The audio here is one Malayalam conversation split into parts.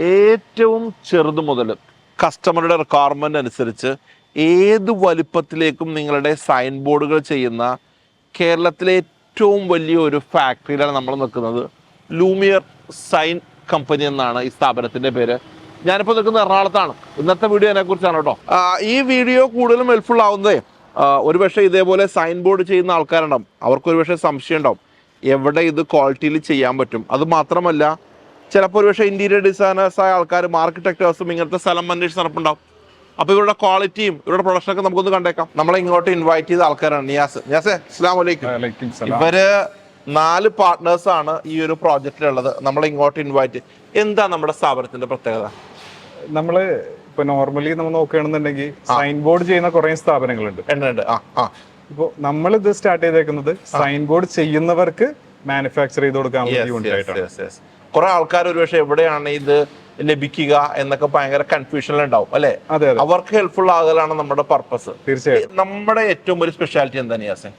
ഏറ്റവും ചെറുത് മുതൽ കസ്റ്റമറുടെ റിക്വയർമെൻ്റ് അനുസരിച്ച് ഏത് വലിപ്പത്തിലേക്കും നിങ്ങളുടെ സൈൻ ബോർഡുകൾ ചെയ്യുന്ന കേരളത്തിലെ ഏറ്റവും വലിയ ഒരു ഫാക്ടറിയിലാണ് നമ്മൾ നിൽക്കുന്നത്. ലൂമിയർ സൈൻ കമ്പനി എന്നാണ് ഈ സ്ഥാപനത്തിൻ്റെ പേര്. ഞാനിപ്പോൾ നിൽക്കുന്നത് എറണാകുളത്താണ്. ഇന്നത്തെ വീഡിയോ അതിനെക്കുറിച്ചാണ് കേട്ടോ. ഈ വീഡിയോ കൂടുതലും ഹെൽപ്ഫുൾ ആവുന്നതേ ഒരുപക്ഷെ ഇതേപോലെ സൈൻ ബോർഡ് ചെയ്യുന്ന ആൾക്കാരുണ്ടാവും. അവർക്കൊരു പക്ഷേ സംശയം ഉണ്ടാവും എവിടെ ഇത് ക്വാളിറ്റിയിൽ ചെയ്യാൻ പറ്റും. അത് മാത്രമല്ല ചിലപ്പോൾ ഒരുപക്ഷെ ഇൻറ്റീരിയർ ഡിസൈനേഴ്സായ ആൾക്കാരും ആർക്കിടെക്ടേഴ്സും ഇങ്ങനത്തെ സ്ഥലം അന്വേഷിച്ച് നടപ്പുണ്ടാവും. അപ്പോൾ ഇവരുടെ ക്വാളിറ്റിയും ഇവരുടെ പ്രൊഡക്ഷനൊക്കെ നമുക്കൊന്ന് കണ്ടേക്കാം. നമ്മളെ ഇങ്ങോട്ട് ഇൻവൈറ്റ് ചെയ്ത ആൾക്കാരാണ്. നിയാസേ അസ്സലാമു അലൈക്കും. ഇവര് 4 പാർട്ട്നേഴ്സാണ് ഈ ഒരു പ്രോജക്റ്റിലുള്ളത്. നമ്മളെ ഇങ്ങോട്ട് ഇൻവൈറ്റ്. എന്താ നമ്മുടെ സ്ഥാപനത്തിന്റെ പ്രത്യേകത? നമ്മള് ഇപ്പൊ നോർമലി നമ്മൾ നോക്കുകയാണെന്നുണ്ടെങ്കിൽ സൈൻ ബോർഡ് ചെയ്യുന്ന കുറെ സ്ഥാപനങ്ങളുണ്ട്. ഇപ്പൊ നമ്മൾ ഇത് സ്റ്റാർട്ട് ചെയ്തേക്കുന്നത് സൈൻ ബോർഡ് ചെയ്യുന്നവർക്ക് മാനുഫാക്ചർ ചെയ്ത് കൊടുക്കാൻ വേണ്ടിയിട്ടാണ്. കുറെ ആൾക്കാർ ഒരുപക്ഷെ എവിടെയാണ് ഇത് ലഭിക്കുക എന്നൊക്കെ ഭയങ്കര കൺഫ്യൂഷനിൽ ഉണ്ടാവും അല്ലെ? അവർക്ക് ഹെൽപ്ഫുൾ ആകലാണ് നമ്മുടെ പർപ്പസ്. തീർച്ചയായും. നമ്മുടെ ഏറ്റവും വലിയ സ്പെഷ്യാലിറ്റി എന്താ നിയാസേ?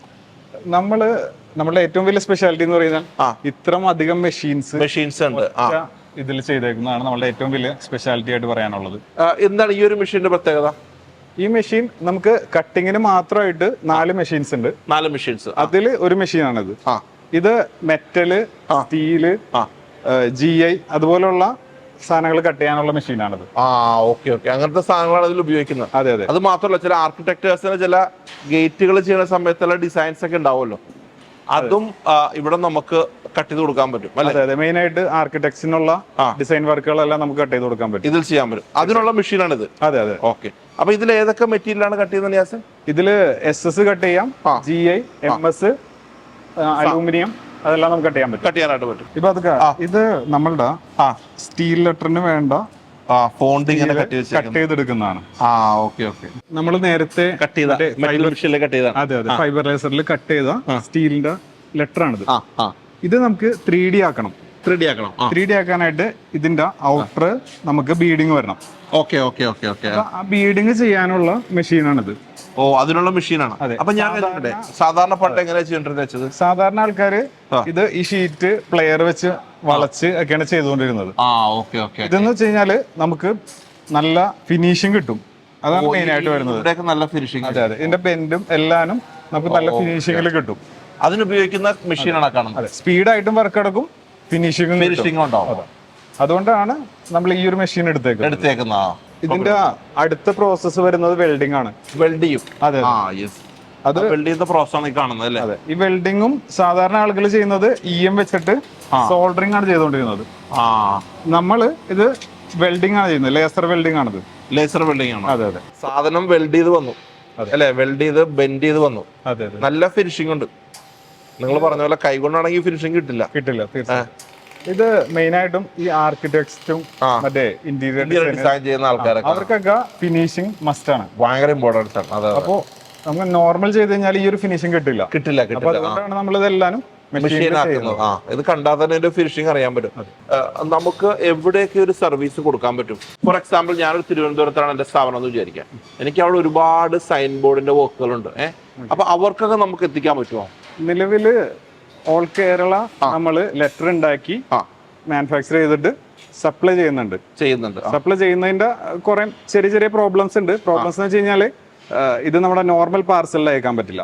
നമ്മുടെ ഏറ്റവും വലിയ സ്പെഷ്യാലിറ്റി എന്ന് പറയുന്നത് ഇത്രയും അധികം മെഷീൻസ് ഉണ്ട് ഇതിൽ ചെയ്തേക്കുന്നതാണ് നമ്മുടെ ഏറ്റവും വലിയ സ്പെഷ്യാലിറ്റി ആയിട്ട് പറയാനുള്ളത്. എന്താണ് ഈ ഒരു മെഷീന്റെ പ്രത്യേകത? ഈ മെഷീൻ നമുക്ക് കട്ടിങ്ങിന് മാത്രമായിട്ട് 4 മെഷീൻസ് ഉണ്ട്. 4 മെഷീൻസ്. അതിൽ ഒരു മെഷീനാണിത്. ഇത് മെറ്റല്, സ്റ്റീല്, GI അതുപോലുള്ള സാധനങ്ങൾ കട്ട് ചെയ്യാനുള്ള മെഷീനാണിത്. ഓക്കെ. അങ്ങനത്തെ സാധനങ്ങളാണ് ഇതിൽ ഉപയോഗിക്കുന്നത്. അതെ. അത് മാത്രമല്ല ചില ആർക്കിടെക്ടേഴ്സിന് ചില ഗേറ്റുകൾ ചെയ്യുന്ന സമയത്തുള്ള ഡിസൈൻസ് ഒക്കെ ഉണ്ടാവുമല്ലോ, അതും ഇവിടെ നമുക്ക് കട്ട് ചെയ്ത് കൊടുക്കാൻ പറ്റും. അതെ. മെയിൻ ആയിട്ട് ആർക്കിടെക്ട്സിനുള്ള ഡിസൈൻ വർക്കുകളെല്ലാം നമുക്ക് കട്ട് ചെയ്ത് കൊടുക്കാൻ പറ്റും. ഇതിൽ ചെയ്യാൻ പറ്റും. അതിനുള്ള മെഷീനാണ് ഇത്. അതെ. ഓക്കെ. അപ്പൊ ഇതിൽ ഏതൊക്കെ മെറ്റീരിയലാണ് കട്ട് ചെയ്യുന്നത് നിയാസ്? ഇതില് SS കട്ട് ചെയ്യാം, GI, MS, അലൂമിനിയം അതെല്ലാം നമുക്ക് കട്ട് ചെയ്യാനായിട്ട് പറ്റും. ഇപ്പൊ അതൊക്കെ ഇത് നമ്മളുടെ സ്റ്റീൽ ലെറ്ററിന് വേണ്ട ഫോണ്ട് ഇങ്ങനെ കട്ട് ചെയ്തെടുക്കുന്നതാണ്. നമ്മൾ നേരത്തെ അതെ ഫൈബർ ലേസറിൽ കട്ട് ചെയ്ത സ്റ്റീലിന്റെ ലെറ്റർ ആണിത്. ഇത് നമുക്ക് 3D ആക്കണം. 3D ആക്കാനായിട്ട് ഇതിന്റെ ഔട്ടർ നമുക്ക് ബീഡിങ് വരണം. ആ ബീഡിങ് ചെയ്യാനുള്ള മെഷീനാണിത്. അതിനുള്ള മെഷീനാണ്. അപ്പൊ ഞാൻ സാധാരണ പാട്ട് എങ്ങനെയാ ചെയ്യേണ്ടത് വെച്ചത്? സാധാരണ ആൾക്കാര് ഇത് ഈ ഷീറ്റ് പ്ലെയർ വെച്ച് വളച്ച് ഒക്കെയാണ് ചെയ്തുകൊണ്ടിരുന്നത്. ഇതെന്ന് വെച്ച് കഴിഞ്ഞാല് നമുക്ക് നല്ല ഫിനിഷിങ് കിട്ടും. അതാണ് മെയിൻ ആയിട്ട് വരുന്നത്. നല്ല ഫിനിഷിംഗ്. അതെ. ഇതിന്റെ ബെൻഡും എല്ലാനും നമുക്ക് നല്ല ഫിനിഷിംഗിൽ കിട്ടും. അതിനുപയോഗിക്കുന്ന മെഷീനാണ് കാണുന്നത്. സ്പീഡായിട്ടും വർക്ക് എടുക്കും, ഫിനിഷിംഗ് ഉണ്ടാവും. അതുകൊണ്ടാണ് നമ്മൾ ഈ ഒരു മെഷീൻ എടുത്തേക്കുന്നത്. ഇതിന്റെ അടുത്ത പ്രോസസ്സ് വരുന്നത് വെൽഡിംഗ് ആണ്. അതെ. അത് വെൽഡ് ചെയ്യുന്ന പ്രോസസ്സാണ് ഈ കാണുന്നത് അല്ലേ? അതെ. ഈ വെൽഡിങ്ങും സാധാരണ ആളുകൾ ചെയ്യുന്നത് EM വെച്ചിട്ട് സോൾഡറിംഗ് ആണ് ചെയ്തുകൊണ്ടിരുന്നത്. നമ്മള് ഇത് വെൽഡിംഗ് ആണ് ചെയ്യുന്നത്. ലേസർ വെൽഡിംഗ് ആണിത്. ലേസർ വെൽഡിംഗ് ആണ്. അതെ. സാധനം വെൽഡ് ചെയ്ത് വന്നു അല്ലെ? വെൽഡ് ചെയ്ത് ബെൻഡ് ചെയ്ത് വന്നു. അതെ. നല്ല ഫിനിഷിംഗ് ഉണ്ട്. നിങ്ങൾ പറഞ്ഞ പോലെ കൈകൊണ്ടാണെങ്കിൽ ഫിനിഷിംഗ് കിട്ടില്ല. തീർച്ചയായും. ഇത് മെയിൻ ആയിട്ടും ഈ ആർക്കിടെക്റ്റും മറ്റേ ഇന്റീരിയർ ഡിസൈൻ ചെയ്യുന്ന ആൾക്കാരൊക്കെ അവർക്കൊക്കെ ഫിനിഷിംഗ് മസ്റ്റ് ആണ്. ഭയങ്കര ഇമ്പോർട്ടൻസ് ആണ്. അപ്പോ നമ്മൾ നോർമൽ ചെയ്ത് കഴിഞ്ഞാൽ ഈ ഒരു ഫിനിഷിംഗ് കിട്ടില്ല. അപ്പൊ അതുകൊണ്ടാണ് നമ്മൾ ഇതെല്ലാം മെഷീനാക്കുന്നത്. ഇത് കണ്ടാൽ തന്നെ ഒരു ഫിനിഷിംഗ് അറിയാൻ പറ്റും. നമുക്ക് എവിടെയൊക്കെ ഒരു സർവീസ് കൊടുക്കാൻ പറ്റും? ഫോർ എക്സാമ്പിൾ ഞാനൊരു തിരുവനന്തപുരത്താണ് എന്റെ സ്ഥാപനം എന്ന് വിചാരിക്കാം. എനിക്ക് അവിടെ ഒരുപാട് സൈൻ ബോർഡിന്റെ വർക്കുകളുണ്ട്. അപ്പൊ അവർക്കൊക്കെ നമുക്ക് എത്തിക്കാൻ പറ്റുമോ? നിലവില് ഓൾ കേരള നമ്മള് ലെറ്റർ ഉണ്ടാക്കി മാനുഫാക്ചർ ചെയ്തിട്ട് സപ്ലൈ ചെയ്യുന്നുണ്ട്. സപ്ലൈ ചെയ്യുന്നതിന്റെ കുറെ ചെറിയ പ്രോബ്ലംസ് ഉണ്ട്. പ്രോബ്ലംസ് എന്ന് വെച്ച് കഴിഞ്ഞാല് ഇത് നമ്മുടെ നോർമൽ പാർസലിൽ അയക്കാൻ പറ്റില്ല.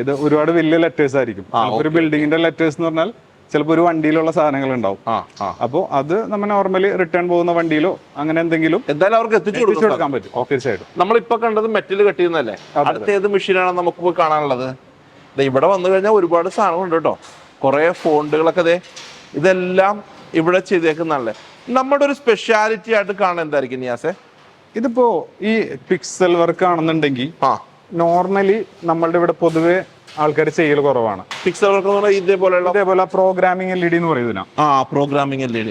ഇത് ഒരുപാട് വലിയ ലെറ്റേഴ്സ് ആയിരിക്കും. ഒരു ബിൽഡിങ്ങിന്റെ ലെറ്റേഴ്സ് എന്ന് പറഞ്ഞാൽ ചിലപ്പോൾ ഒരു വണ്ടിയിലുള്ള സാധനങ്ങൾ ഉണ്ടാവും. അപ്പോൾ അത് നമ്മൾ നോർമലി റിട്ടേൺ പോകുന്ന വണ്ടിയിലോ അങ്ങനെ എന്തെങ്കിലും എന്തായാലും അവർക്ക് എത്തിച്ചു കൊടുക്കാൻ പറ്റും. തീർച്ചയായിട്ടും. നമ്മളിപ്പോ കണ്ടത് മെറ്റൽ കട്ട് ചെയ്യുന്നതല്ലേ? അടുത്ത ഏത് മെഷീനാണ് നമുക്ക് കാണാനുള്ളത്? ഇവിടെ വന്നു കഴിഞ്ഞാൽ ഒരുപാട് സാധനങ്ങളുണ്ട് കേട്ടോ. കുറെ ഫോണ്ടുകളൊക്കെ ഇതെല്ലാം ഇവിടെ ചെയ്തേക്കുന്നല്ലേ. നമ്മുടെ ഒരു സ്പെഷ്യാലിറ്റി ആയിട്ട് കാണാൻ എന്തായിരിക്കും നിയാസേ? ഇതിപ്പോ ഈ പിക്സൽ വർക്ക് ആണെന്നുണ്ടെങ്കിൽ നോർമലി നമ്മളുടെ ഇവിടെ പൊതുവെ ആൾക്കാർ ചെയ്യൽ കുറവാണ്. പിക്സൽ വർക്ക് ഇതേപോലെ പ്രോഗ്രാമിംഗ് LED എന്ന് പറയുന്നതിനാ. Programming LED.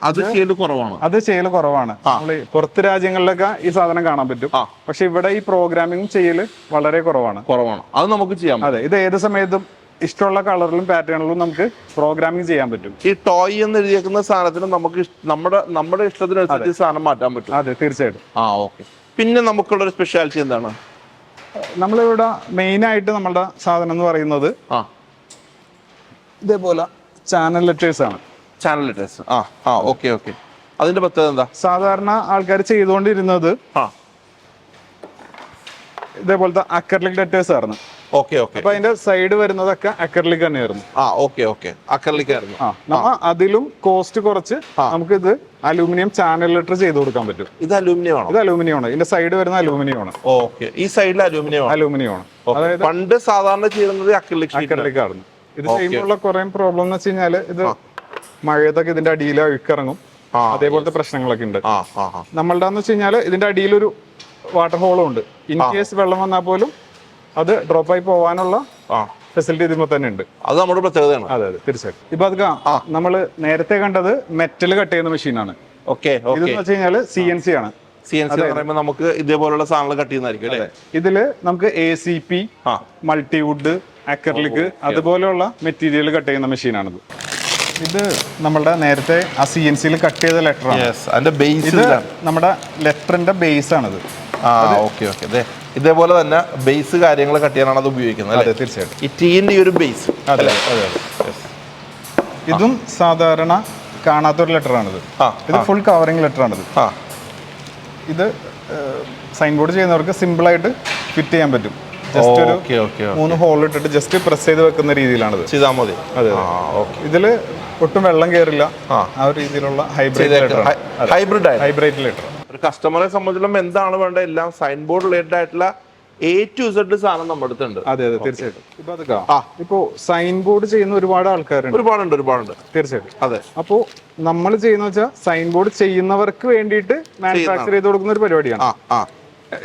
അത് ചെയ്യൽ കുറവാണ്. നമ്മള് പുറത്ത് രാജ്യങ്ങളിലൊക്കെ ഈ സാധനം കാണാൻ പറ്റും. പക്ഷെ ഇവിടെ ഈ പ്രോഗ്രാമിംഗ് ചെയ്യൽ വളരെ കുറവാണ്. അത് നമുക്ക് ചെയ്യാം. അതെ. ഇത് ഏത് സമയത്തും ഇഷ്ടമുള്ള കളറിലും പാറ്റേണിലും നമുക്ക് പ്രോഗ്രാമിംഗ് ചെയ്യാൻ പറ്റും. ഈ ടോയ് എന്ന് എഴുതിയേക്കുന്ന സാധനത്തിന് നമുക്ക് നമ്മുടെ ഇഷ്ടത്തിനനുസരിച്ച് സാധനം മാറ്റാൻ പറ്റും. അതെ, തീർച്ചയായിട്ടും. പിന്നെ നമുക്കുള്ളൊരു സ്പെഷ്യാലിറ്റി എന്താണ്? നമ്മളിവിടെ മെയിൻ ആയിട്ട് നമ്മളുടെ സാധനം എന്ന് പറയുന്നത് ഇതേപോലെ ചാനൽ ലെറ്റേഴ്സ് ആണ്. Channel letters. ഓക്കെ. അതിന്റെ പ്രത്യേകത എന്താ? സാധാരണ ആൾക്കാർ ചെയ്തുകൊണ്ടിരുന്നത് ഇതേപോലത്തെ അക്രലിക് ലെറ്റേഴ്സ് ആയിരുന്നു. ഓക്കെ. അപ്പൊ അതിന്റെ സൈഡ് വരുന്നതൊക്കെ അക്രലിക് തന്നെയായിരുന്നു. ഓക്കെ. അക്രലിക് ആയിരുന്നു. നമ്മ അതിലും കോസ്റ്റ് കുറച്ച് നമുക്ക് ഇത് അലൂമിനിയം ചാനൽ ലെറ്റർ ചെയ്ത് കൊടുക്കാൻ പറ്റും. ഇത് അലൂമിനിയം ആണ്. ഇത് അലൂമിനിയം ആണ്. ഇതിന്റെ സൈഡ് വരുന്ന അലൂമിനിയം ആണ്. ഓക്കെ. ഈ സൈഡിൽ അലൂമിനിയം ആണ്. അതായത് പണ്ട് സാധാരണ ചെയ്യുന്നത് അക്രലിക് ആയിരുന്നു. ഇത് ചെയ്യുമ്പോഴുള്ള കുറെ പ്രോബ്ലം എന്ന് വെച്ച് കഴിഞ്ഞാല് ഇത് മഴയത്തൊക്കെ ഇതിന്റെ അടിയിൽ അഴുക്കിറങ്ങും. അതേപോലത്തെ പ്രശ്നങ്ങളൊക്കെ ഉണ്ട്. നമ്മളുടെ വെച്ച് കഴിഞ്ഞാല് ഇതിന്റെ അടിയിലൊരു വാട്ടർ ഹോളും ഉണ്ട്. ഇൻ കേസ് വെള്ളം വന്നാൽ പോലും അത് ഡ്രോപ്പ് ആയി പോവാനുള്ള ഫെസിലിറ്റി ഇതിൽ തന്നെ ഉണ്ട്. അത് നമ്മുടെ പ്രത്യേകതയാണ്. അതെ തീർച്ചയായിട്ടും. ഇപ്പൊ അത് നമ്മള് നേരത്തെ കണ്ടത് മെറ്റൽ കട്ട് ചെയ്യുന്ന മെഷീനാണ്. ഇതെന്ന് വെച്ച് കഴിഞ്ഞാല് CNC ആണ്. നമുക്ക് ഇതേപോലുള്ള സാധനങ്ങൾ കട്ട് ചെയ്യുന്നതായിരിക്കും അല്ലേ? ഇതില് നമുക്ക് ACP, മൾട്ടിവുഡ്, അക്രലിക് അതുപോലെയുള്ള മെറ്റീരിയൽ കട്ട് ചെയ്യുന്ന മെഷീനാണിത്. ഇത് നമ്മളുടെ നേരത്തെ ആ CNC കട്ട് ചെയ്ത ലെറ്റർ ആണ്. ഇത് നമ്മുടെ ലെറ്ററിന്റെ ബേസ് ആണിത്. ഇതേപോലെ തന്നെ ബേസ് കാര്യങ്ങൾ കട്ട് ചെയ്യാനാണ് അത് ഉപയോഗിക്കുന്നത്. അതെ തീർച്ചയായിട്ടും. ഈ ടീന്റെ ഒരു ബേസ്. അതെ. ഇതും സാധാരണ കാണാത്തൊരു ലെറ്റർ ആണിത്. ഇത് ഫുൾ കവറിംഗ് ലെറ്റർ ആണിത്. ഇത് സൈൻ ബോർഡ് ചെയ്യുന്നവർക്ക് സിമ്പിൾ ആയിട്ട് ഫിറ്റ് ചെയ്യാൻ പറ്റും. ജസ്റ്റ് ഒരു 3 ഹോൾ ഇട്ടിട്ട് ജസ്റ്റ് പ്രസ് ചെയ്ത് വെക്കുന്ന രീതിയിലാണിത്. ചെയ്താൽ മതി. അതെ. ഇതില് ഒട്ടും വെള്ളം കയറില്ല. ആ ഒരു രീതിയിലുള്ള ഹൈബ്രിഡ് ലെറ്റർ. ഒരു കസ്റ്റമറെ സംബന്ധിച്ചിടത്തോളം എന്താണ് വേണ്ട എല്ലാം സൈൻ ബോർഡ് റിലേറ്റഡ് ആയിട്ടുള്ള A to Z സാധനം നമ്മുടെ അടുത്തുണ്ട്. അതെ തീർച്ചയായിട്ടും. ഇപ്പോ സൈൻ ബോർഡ് ചെയ്യുന്ന ഒരുപാട് ആൾക്കാരുണ്ട്. ഒരുപാടുണ്ട് തീർച്ചയായിട്ടും. അതെ. അപ്പോ നമ്മൾ ചെയ്യുന്ന വെച്ചാൽ സൈൻ ബോർഡ് ചെയ്യുന്നവർക്ക് വേണ്ടിയിട്ട് മാനുഫാക്ചർ ചെയ്ത് കൊടുക്കുന്ന ഒരു പരിപാടിയാണ്.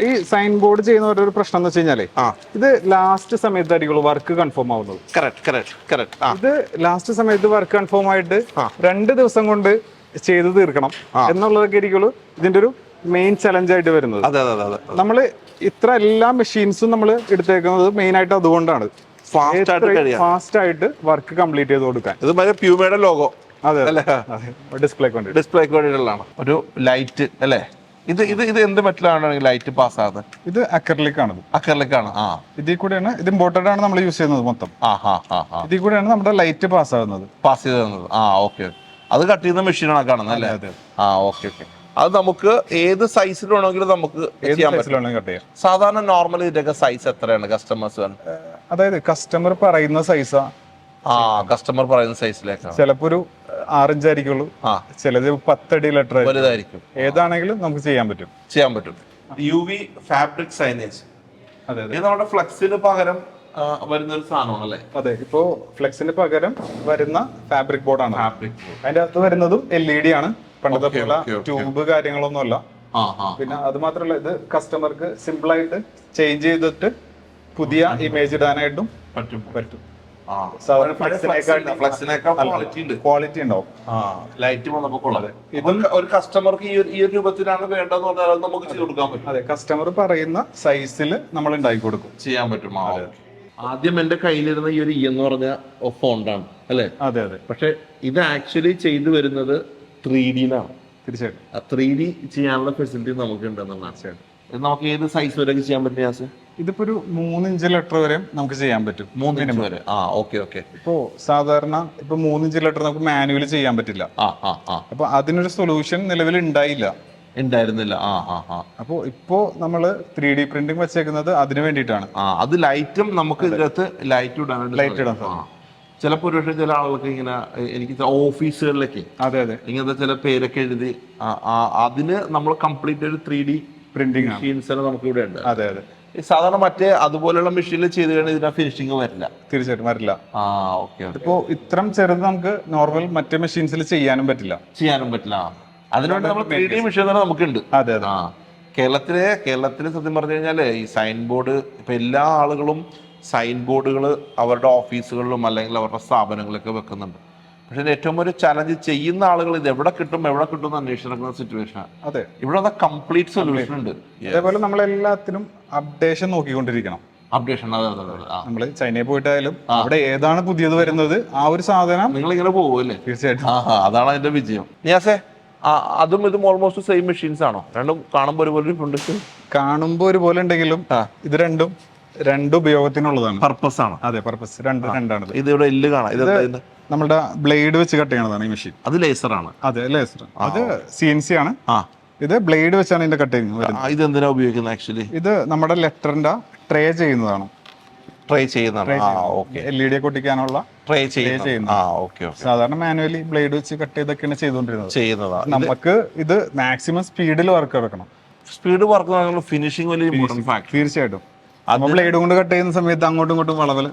ഈ സൈൻ ബോർഡ് ചെയ്യുന്നവരുടെ ഒരു പ്രശ്നം എന്ന് വെച്ച് കഴിഞ്ഞാലേ ഇത് ലാസ്റ്റ് സമയത്തായിരിക്കും വർക്ക് കൺഫേം ആവുന്നത്. ഇത് ലാസ്റ്റ് സമയത്ത് വർക്ക് കൺഫേം ആയിട്ട് 2 ദിവസം കൊണ്ട് ചെയ്ത് തീർക്കണം എന്നുള്ളതൊക്കെ ആയിരിക്കുള്ളൂ ഇതിന്റെ ഒരു മെയിൻ ചലഞ്ച് ആയിട്ട് വരുന്നത്. നമ്മള് ഇത്ര എല്ലാ മെഷീൻസും നമ്മൾ എടുത്തേക്കുന്നത് മെയിൻ ആയിട്ട് അതുകൊണ്ടാണ് ഫാസ്റ്റ് ആയിട്ട് വർക്ക് കംപ്ലീറ്റ് ചെയ്ത് കൊടുക്കാൻ. പ്യൂമയുടെ ലോഗോ. അതെ ഡിസ്പ്ലേക്ക് വേണ്ടിയിട്ടുള്ളതാണ്. ഒരു ലൈറ്റ് അല്ലേ? ഇത് എന്ത് മെറ്റലാണ് ലൈറ്റ് പാസ് ആകുന്നത്? ഇത് അക്രലിക് ആണ്. ഇതിൽ കൂടെയാണ് ഇത് ഇമ്പോർട്ടഡ് ആണ് നമ്മൾ യൂസ് ചെയ്യുന്നത് മൊത്തം. ഇതിൽ കൂടെയാണ് നമ്മുടെ ലൈറ്റ് പാസ് ചെയ്ത് ഓക്കെ. അത് കട്ട് ചെയ്യുന്ന മെഷീനാണ് കാണുന്നത് അല്ലേ? ഓക്കെ. അത് നമുക്ക് ഏത് സൈസിൽ വേണമെങ്കിലും നമുക്ക് സാധാരണ നോർമലി ഇതിന്റെ സൈസ് എത്രയാണ് കസ്റ്റമേഴ്സ്? അതായത് കസ്റ്റമർ പറയുന്ന സൈസാ. കസ്റ്റമർ പറയുന്ന സൈസിലേക്കാണ്. ചിലപ്പോ ഒരു 6 ഇഞ്ച് ആയിരിക്കുള്ളൂ, ചിലത് 10 അടി ലെറ്റർ വലുതായിരിക്കും. ഏതാണെങ്കിലും നമുക്ക് ചെയ്യാൻ പറ്റും. UV fabric signage. ഇത് നമ്മുടെ ഫ്ലെക്സിന് പകരം വരുന്ന ഒരു സാധനമാണല്ലേ? അതെ. ഇപ്പോ ഫ്ലെക്സിന് പകരം വരുന്ന ഫാബ്രിക് ബോർഡാണ്. അതിന്റെ അകത്ത് വരുന്നതും LED ആണ്. പണ്ടത്തെ പോലെ ട്യൂബ് കാര്യങ്ങളൊന്നും അല്ല. പിന്നെ അത് മാത്രമല്ല, ഇത് കസ്റ്റമർക്ക് സിമ്പിൾ ആയിട്ട് ചേഞ്ച് ചെയ്തിട്ട് പുതിയ ഇമേജ് ഇടാനായിട്ടും പറ്റും. ക്വാളിറ്റി ഉണ്ടാവും. ലൈറ്റ് ഒരു കസ്റ്റമർക്ക് ഈ ഒരു രൂപത്തിലാണ് വേണ്ടതെന്ന് പറഞ്ഞാൽ നമുക്ക് ചെയ്ത് കൊടുക്കാൻ പറ്റും. അതെ, കസ്റ്റമർ പറയുന്ന സൈസിൽ നമ്മൾ ഉണ്ടാക്കി കൊടുക്കും, ചെയ്യാൻ പറ്റും. ആദ്യം എന്റെ കയ്യിലിരുന്ന ഈ ഒരു എന്ന് പറഞ്ഞ ഫോണ്ടാണ് അല്ലേ? അതെ. പക്ഷെ ഇത് ആക്ച്വലി ചെയ്തു വരുന്നത് 3D തീർച്ചയായിട്ടും. 3D ചെയ്യാനുള്ള ഫെസിലിറ്റി നമുക്ക് ഉണ്ടെന്നാണ്. നമുക്ക് ഏത് സൈസ് വരെ ചെയ്യാൻ പറ്റും? ഇതിപ്പോ ഒരു 3 ഇഞ്ച് ലെറ്റർ വരെ നമുക്ക് ചെയ്യാൻ പറ്റും. 3 ഇഞ്ച് വരെ. ഓക്കെ. ഇപ്പോ സാധാരണ 3 ഇഞ്ച് ലെറ്റർ നമുക്ക് മാനുവലി ചെയ്യാൻ പറ്റില്ല. അപ്പൊ അതിനൊരു സൊല്യൂഷൻ നിലവിൽ ഉണ്ടായിരുന്നില്ല. അപ്പോ ഇപ്പോ നമ്മള് 3D പ്രിന്റിംഗ് വെച്ചേക്കുന്നത് അതിന് വേണ്ടിയിട്ടാണ്. അത് ലൈറ്റും നമുക്ക് ഇതിനകത്ത് ലൈറ്റ് ഇടാൻ ചിലപ്പോൾ ഒരുപക്ഷെ ചില ആളുകൾക്ക് ഇങ്ങനെ എനിക്ക് ഓഫീസുകളിലൊക്കെ ഇങ്ങനത്തെ ചില പേരൊക്കെ എഴുതി അതിന് നമ്മൾ കംപ്ലീറ്റ് ഒരു 3D പ്രിന്റിംഗ് മെഷീൻസ് നമുക്ക് ഇവിടെ ഉണ്ട്. അതെ. സാധാരണ മറ്റേ അതുപോലെയുള്ള മെഷീനിൽ ചെയ്ത് കഴിഞ്ഞാൽ ഇതിന്റെ ഫിനിഷിംഗ് വരില്ല. തീർച്ചയായിട്ടും വരില്ല. ഇപ്പോ ഇത്രയും ചെറുത് നമുക്ക് നോർമൽ മറ്റേ മെഷീൻസിൽ ചെയ്യാനും പറ്റില്ല. അതിനുവേണ്ടി നമ്മൾ 3D മെഷീൻ തന്നെ നമുക്കുണ്ട്. അതെ. കേരളത്തില് സത്യം പറഞ്ഞു കഴിഞ്ഞാല് ഈ സൈൻ ബോർഡ് ഇപ്പൊ എല്ലാ ആളുകളും സൈൻ ബോർഡുകൾ അവരുടെ ഓഫീസുകളിലും അല്ലെങ്കിൽ അവരുടെ സ്ഥാപനങ്ങളിലൊക്കെ വെക്കുന്നുണ്ട്. പക്ഷെ ഏറ്റവും ഒരു ചലഞ്ച് ചെയ്യുന്ന ആളുകൾ ഇത് എവിടെ കിട്ടും എന്ന് അന്വേഷിച്ച് നടക്കുന്ന സിറ്റുവേഷൻ. അതെ, ഇവിടെ കംപ്ലീറ്റ് സൊല്യൂഷൻ ഉണ്ട്. അതേപോലെ നമ്മൾ എല്ലാത്തിനും അപ്ഡേഷൻ നോക്കിക്കൊണ്ടിരിക്കണം. നമ്മൾ ചൈനയിൽ പോയിട്ടായാലും അവിടെ ഏതാണ് പുതിയത് വരുന്നത് ആ ഒരു സാധനം നിങ്ങൾ ഇങ്ങനെ പോകുമല്ലേ? തീർച്ചയായിട്ടും. അതാണ് അതിന്റെ വിജയം. നിയാസേ, അതും ഇതും ഓൾമോസ്റ്റ് സെയിം മെഷീൻസ് ആണോ? രണ്ടും കാണുമ്പോൾ ഒരുപോലെ കാണുമ്പോൾ ഒരുപോലെ ഉണ്ടെങ്കിലും ഇത് രണ്ടും ഉപയോഗത്തിനുള്ളതാണ്. പർപ്പസ് ആണ്. അതെ, പർപ്പസ് രണ്ടാണ്. ഇത് ഇവിടെ എല്ല് കാണാം. നമ്മുടെ ബ്ലേഡ് വെച്ച് കട്ട് ചെയ്യണതാണ് ഈ മെഷീൻ. അത് ലേസറാണ്. അതെ, ലേസർ. അത് CNC ആണ്. ആ, ഇത് ബ്ലേഡ് വെച്ചാണ് ഇതിന്റെ കട്ടിങ് വരുന്നത്. ഇത് എന്തിനാ ഉപയോഗിക്കുന്നത് ആക്ച്വലി? ഇത് നമ്മുടെ ലെറ്ററിന്റെ ട്രേ ചെയ്യുന്നതാണ്. ട്രൈ ചെയ്യുന്നതാണ്. LED കൊട്ടിക്കാനുള്ള ട്രൈ ചെയ്യുന്നത്. സാധാരണ മാനുവലി ബ്ലേഡ് വെച്ച് കട്ട് ചെയ്തൊക്കെയാണ് ചെയ്യുന്നത്. നമുക്ക് ഇത് മാക്സിമം സ്പീഡിൽ വർക്ക് എടുക്കണം. സ്പീഡ് വർക്ക് ഫിനിഷിംഗ് വലിയ ഇമ്പോർട്ടന്റ് ഫാക്ടർ. തീർച്ചയായിട്ടും. ബ്ലേഡ് കൊണ്ട് കട്ട് ചെയ്യുന്ന സമയത്ത് അങ്ങോട്ടും ഇങ്ങോട്ടും വളവൽ.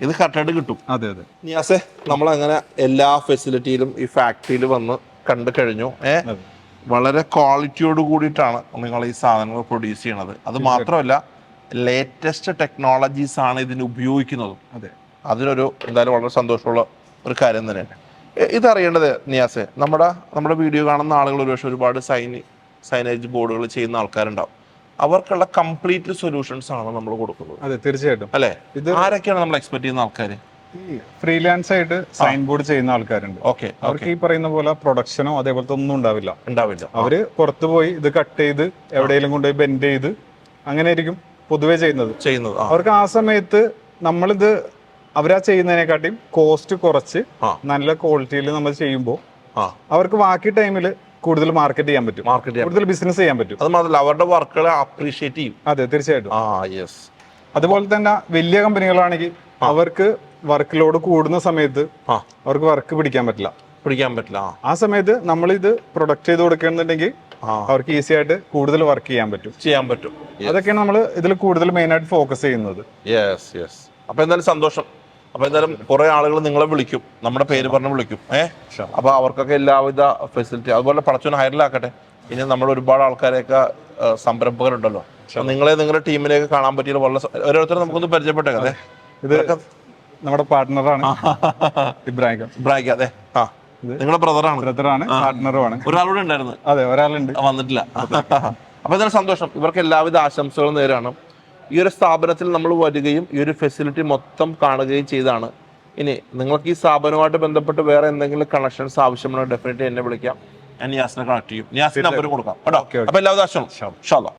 ഇത് കറക്റ്റായിട്ട് കിട്ടും. അതെ അതെ. നിയാസെ, നമ്മളങ്ങനെ എല്ലാ ഫെസിലിറ്റിയിലും ഈ ഫാക്ടറിയിൽ വന്ന് കണ്ടു കഴിഞ്ഞു. വളരെ ക്വാളിറ്റിയോട് കൂടിയിട്ടാണ് നിങ്ങൾ ഈ സാധനങ്ങൾ പ്രൊഡ്യൂസ് ചെയ്യണത്. അത് മാത്രമല്ല, ലേറ്റസ്റ്റ് ടെക്നോളജീസ് ആണ് ഇതിന് ഉപയോഗിക്കുന്നത്. അതെ, അതിനൊരു എന്തായാലും വളരെ സന്തോഷമുള്ള ഒരു കാര്യം തന്നെയാണ്. ഇതറിയേണ്ടത് നിയാസെ, നമ്മുടെ വീഡിയോ കാണുന്ന ആളുകൾ ഒരുപക്ഷെ ഒരുപാട് സൈനേജ് ബോർഡുകൾ ചെയ്യുന്ന ആൾക്കാരുണ്ടാവും. അവർക്കുള്ള കംപ്ലീറ്റ് സൊല്യൂഷൻസ് ആണ് നമ്മൾ കൊടുക്കുന്നത്. അതെ, തീർച്ചയായിട്ടും. അല്ലേ? ആരൊക്കെയാണ് നമ്മൾ എക്സ്പെക്ട് ചെയ്യുന്ന ആൾക്കാർ? ഫ്രീലാൻസ് ആയിട്ട് സൈൻ ബോർഡ് ചെയ്യുന്ന ആൾക്കാരുണ്ട്. അവർക്ക് ഈ പറയുന്ന പോലെ പ്രൊഡക്ഷനോ അതേപോലത്തെ ഒന്നും ഉണ്ടാവില്ല. അവര് പുറത്തു പോയി ഇത് കട്ട് ചെയ്ത് എവിടെയെങ്കിലും കൊണ്ടുപോയി ബെൻഡ് ചെയ്ത് അങ്ങനെ ആയിരിക്കും പൊതുവെ ചെയ്യുന്നത്. അവർക്ക് ആ സമയത്ത് നമ്മളിത് അവരാ ചെയ്യുന്നതിനെക്കാട്ടിയും കോസ്റ്റ് കുറച്ച് നല്ല ക്വാളിറ്റിയിൽ നമ്മൾ ചെയ്യുമ്പോൾ അവർക്ക് ബാക്കി ടൈമിൽ കൂടുതൽ മാർക്കറ്റ് ചെയ്യാൻ പറ്റും, കൂടുതൽ ബിസിനസ് ചെയ്യാൻ പറ്റും. അത് മാത്രമല്ല, അവരുടെ വർക്കുകളെ അപ്രീഷിയേറ്റ് ചെയ്യും. അതെ, തീർച്ചയായിട്ടും. അതുപോലെ തന്നെ വലിയ കമ്പനികളാണെങ്കിൽ അവർക്ക് വർക്ക് ലോഡ് കൂടുന്ന സമയത്ത് അവർക്ക് വർക്ക് പിടിക്കാൻ പറ്റില്ല. ആ സമയത്ത് നമ്മൾ ഇത് പ്രൊഡക്റ്റ് ചെയ്ത് കൊടുക്കണമെന്നുണ്ടെങ്കിൽ അവർക്ക് ഈസി ആയിട്ട് കൂടുതൽ വർക്ക് ചെയ്യാൻ പറ്റും. അതൊക്കെയാണ് നമ്മൾ ഇതിൽ കൂടുതൽ മെയിൻ ആയിട്ട് ഫോക്കസ് ചെയ്യുന്നത്. അപ്പൊ എന്തായാലും സന്തോഷം. അപ്പൊ എന്തായാലും കുറെ ആളുകൾ നിങ്ങളെ വിളിക്കും, നമ്മുടെ പേര് പറഞ്ഞ് വിളിക്കും. അപ്പൊ അവർക്കൊക്കെ എല്ലാവിധ ഫെസിലിറ്റി, അതുപോലെ പടച്ചോൻ ഹൈറിലാക്കട്ടെ. ഇനി നമ്മുടെ ഒരുപാട് ആൾക്കാരെയൊക്കെ സംരംഭകരുണ്ടല്ലോ, നിങ്ങളുടെ ടീമിലേക്ക് കാണാൻ പറ്റിയ വളരെ ഓരോരുത്തരും നമുക്കൊന്ന് പരിചയപ്പെട്ടേ. അതെ, ഇത് നമ്മുടെ പാർട്ട്ണറാണ് ഇബ്രാഹിം. അതെ, നിങ്ങളുടെ ബ്രദറാണ്, പാർട്ട്ണറുമാണ്. ഒരാളൂടെ ഉണ്ടായിരുന്നു. അതെ, ഒരാളുണ്ട്, വന്നിട്ടില്ല. അപ്പൊ എന്തായാലും സന്തോഷം. ഇവർക്ക് എല്ലാവിധ ആശംസകളും നേരാണ്. ഈ ഒരു സ്ഥാപനത്തിൽ നമ്മൾ വരികയും ഈ ഒരു ഫെസിലിറ്റി മൊത്തം കാണുകയും ചെയ്താണ്. ഇനി നിങ്ങൾക്ക് ഈ സ്ഥാപനവുമായിട്ട് ബന്ധപ്പെട്ട് വേറെ എന്തെങ്കിലും കണക്ഷൻസ് ആവശ്യമുണ്ടോ, ഡെഫിനറ്റ്ലി എന്നെ വിളിക്കാം. ഞാൻ നിയാസിനെ കണക്ട് ചെയ്യും. നിയാസിന്റെ നമ്പർ കൊടുക്കാം കേട്ടോ. അപ്പൊ എല്ലാവിധ ആശംസകളും.